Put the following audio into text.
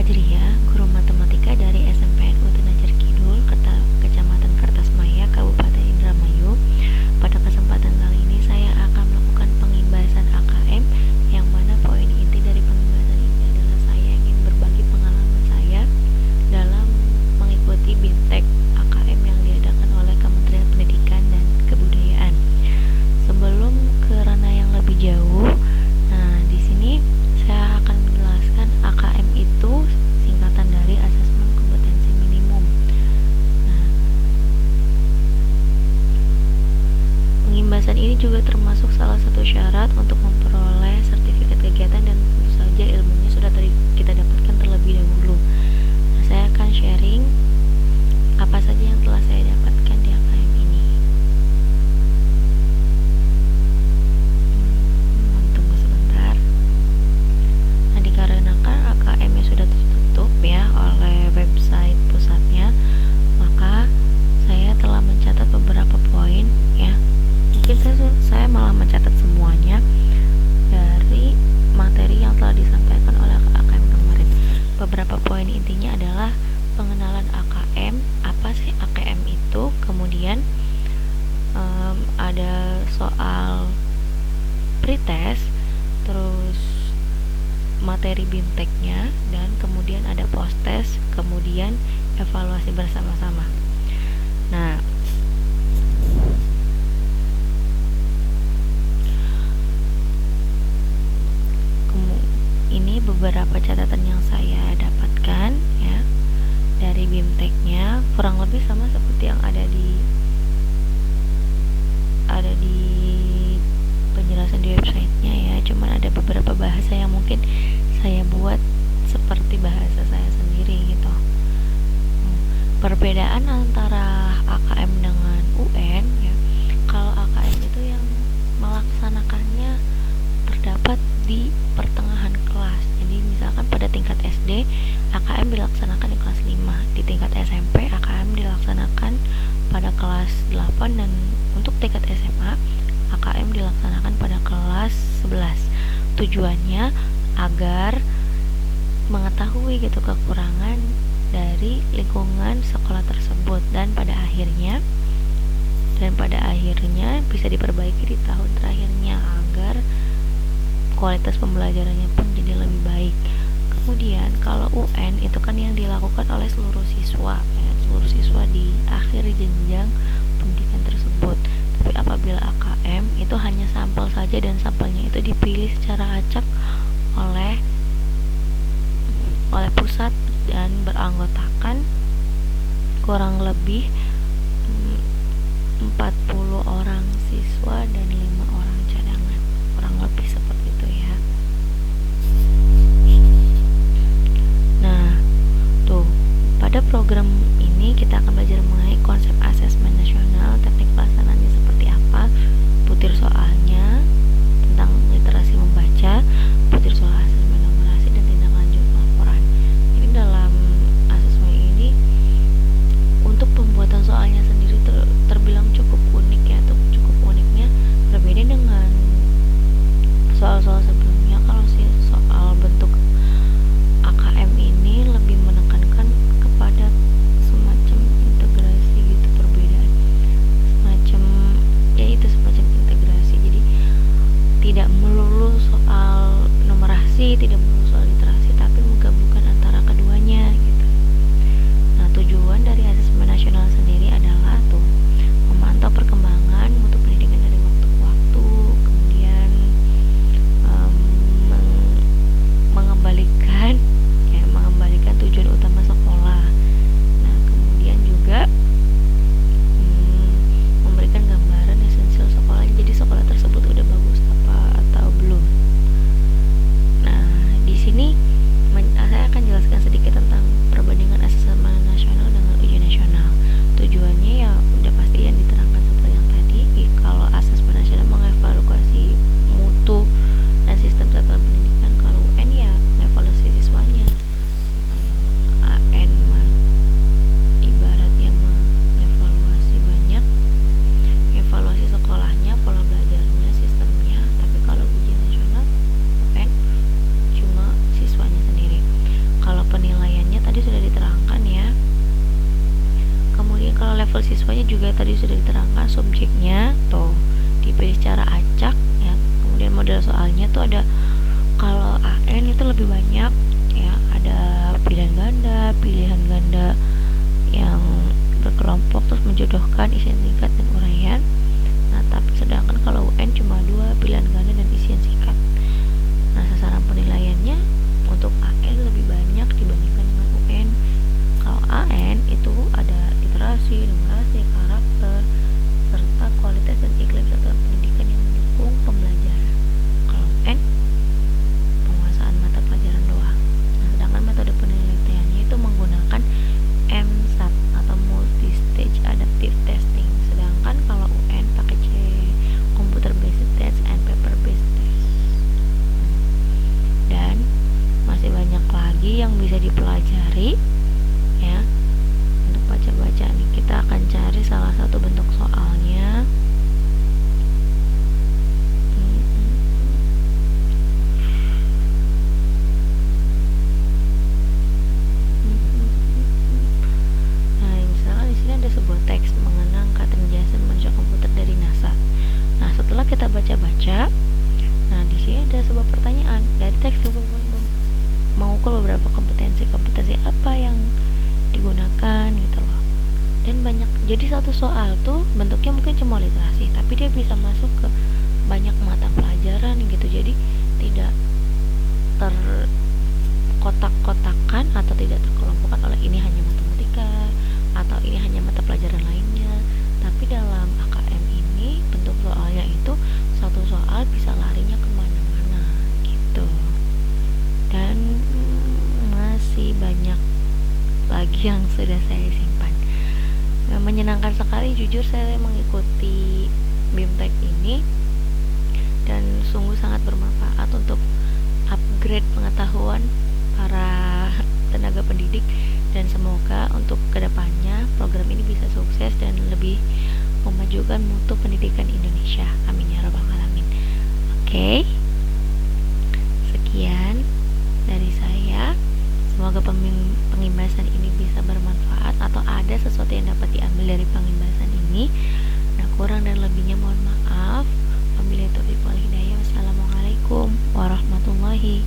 Fajriah, guru matematika dari SMPN Utenajar Kidul, Kecamatan Kertasmaya, Kabupaten Indramayu. Pada kesempatan kali ini saya akan melakukan pengimbasan AKM, yang mana poin inti dari pengimbasan ini adalah saya ingin berbagi pengalaman saya dalam mengikuti BIMTEK AKM yang diadakan oleh Kementerian Pendidikan dan Kebudayaan. Sebelum ke ranah yang lebih jauh, di sini saya akan menjelaskan AKM itu singkatan dari Asesmen Kompetensi Minimum. Pengimbasan ini juga termasuk salah satu syarat untuk memperoleh sertifikat kegiatan dan tentu saja ilmunya sudah kita dapatkan terlebih dahulu. Saya akan sharing apa saja yang telah saya dapatkan di AKM ini. Tunggu sebentar. Dikarenakan AKM-nya sudah tertutup ya oleh website pusatnya, maka saya telah mencatat beberapa poin ya. Mungkin saya malah mencatat semuanya dari materi yang telah disampaikan oleh AKM kemarin. Beberapa poin intinya adalah pengenalan AKM, apa sih AKM itu, kemudian ada soal pretest, terus materi BIMTEK-nya, dan kemudian ada post-test, kemudian evaluasi bersama-sama. Ini beberapa catatan yang saya dapatkan ya dari BIMTEK-nya, kurang lebih sama seperti yang ada di penjelasan di website-nya ya, cuman ada beberapa bahasa yang mungkin saya buat seperti bahasa saya sendiri gitu. Perbedaan antara AKM dengan UN ya, kalau AKM itu yang melaksanakannya terdapat di pertengahan kelas. Jadi misalkan pada tingkat SD AKM dilaksanakan di kelas 5, di tingkat SMP AKM dilaksanakan pada kelas 8, dan untuk tingkat SMA AKM dilaksanakan pada kelas 11. Tujuannya agar mengetahui gitu kekurangan dari lingkungan sekolah tersebut, dan pada akhirnya bisa diperbaiki di tahun terakhirnya agar kualitas pembelajarannya pun jadi lebih baik. Kemudian kalau UN itu kan yang dilakukan oleh seluruh siswa di akhir jenjang pendidikan tersebut. Tapi apabila AKM itu hanya sampel saja, dan sampelnya itu dipilih secara acak oleh pusat dan beranggotakan kurang lebih 40 orang siswa dan 5 orang cadangan, kurang lebih seperti itu ya. Pada program ini kita akan belajar mengenai konsep asesmen nasional, teknik pelaksanaannya seperti apa, butir soalnya tentang literasi membaca, butir soal asesmen numerasi, dan tindak lanjut laporan. Ini dalam asesmen ini untuk pembuatan soalnya sendiri terbilang cukup unik ya, cukup uniknya berbeda dengan soal-soal sebelumnya. Kalau soal bentuk AKM ini lebih menekankan kepada semacam integrasi gitu, perbedaan semacam integrasi. Jadi tidak melulu soal numerasi, tidak melulu soal literasi, tapi menggabungkan antara keduanya gitu. Tujuan dari asesmen nasional sendiri adalah memantau perkembangan mutu pendidikan dari waktu ke waktu, kemudian mengembalikan tujuan utama sekolah. Kemudian juga memberikan gambaran esensial sekolah. Jadi sekolah tersebut udah bagus apa atau belum. Di tuh ada, kalau AN itu lebih banyak ya, ada pilihan ganda yang berkelompok terus menjodohkan isian singkat dan uraian. Nah, tapi sedangkan kalau UN cuma 2, pilihan ganda dan isian singkat. Nah, sasaran penilaiannya untuk AN lebih banyak dibandingkan dengan UN. Kalau AN itu ada literasi, numerasi, karakter, serta kualitas dan iklim satuan pendidikan yang mendukung pembelajaran. Kalau UN penguasaan mata pelajaran doang. Nah, sedangkan metode penelitiannya itu menggunakan MSAT atau multi stage adaptive testing. Sedangkan kalau UN pakai computer based test and paper based test. Dan masih banyak lagi yang bisa dipelajari ya. Untuk baca-baca nih, kita akan cari salah satu bentuk soalnya. Nah, misalkan di sini ada sebuah teks mengenang Katrin Johnson, manusia komputer dari NASA. Nah, setelah kita baca-baca, nah di sini ada sebuah pertanyaan dari teks tersebut, mengukur beberapa kompetensi apa yang digunakan gitu loh. Dan banyak, jadi satu soal tuh bentuknya mungkin cuma literasi, tapi dia bisa masuk ke banyak mata pelajaran gitu. Jadi tidak terkotak-kotakan atau tidak terkelompokkan oleh ini hanya matematika atau ini hanya mata pelajaran lainnya. Tapi dalam AKM ini bentuk soalnya itu satu soal bisa larinya kemana-mana gitu. Dan masih banyak lagi yang sudah saya simpan. Menyenangkan sekali, jujur saya mengikuti BIMTEK ini dan sungguh sangat bermanfaat untuk upgrade pengetahuan para tenaga pendidik, dan semoga untuk kedepannya program ini bisa sukses dan lebih memajukan mutu pendidikan Indonesia. Amin ya rabbal alamin. Oke, sekian dari saya. Semoga pengimbasan ini bisa bermanfaat atau ada sesuatu yang dapat diambil dari pengimbasan ini. Nah, kurang dan lebihnya mohon maaf. Wabillahi taufiq wal hidayah. Wassalamualaikum warahmatullahi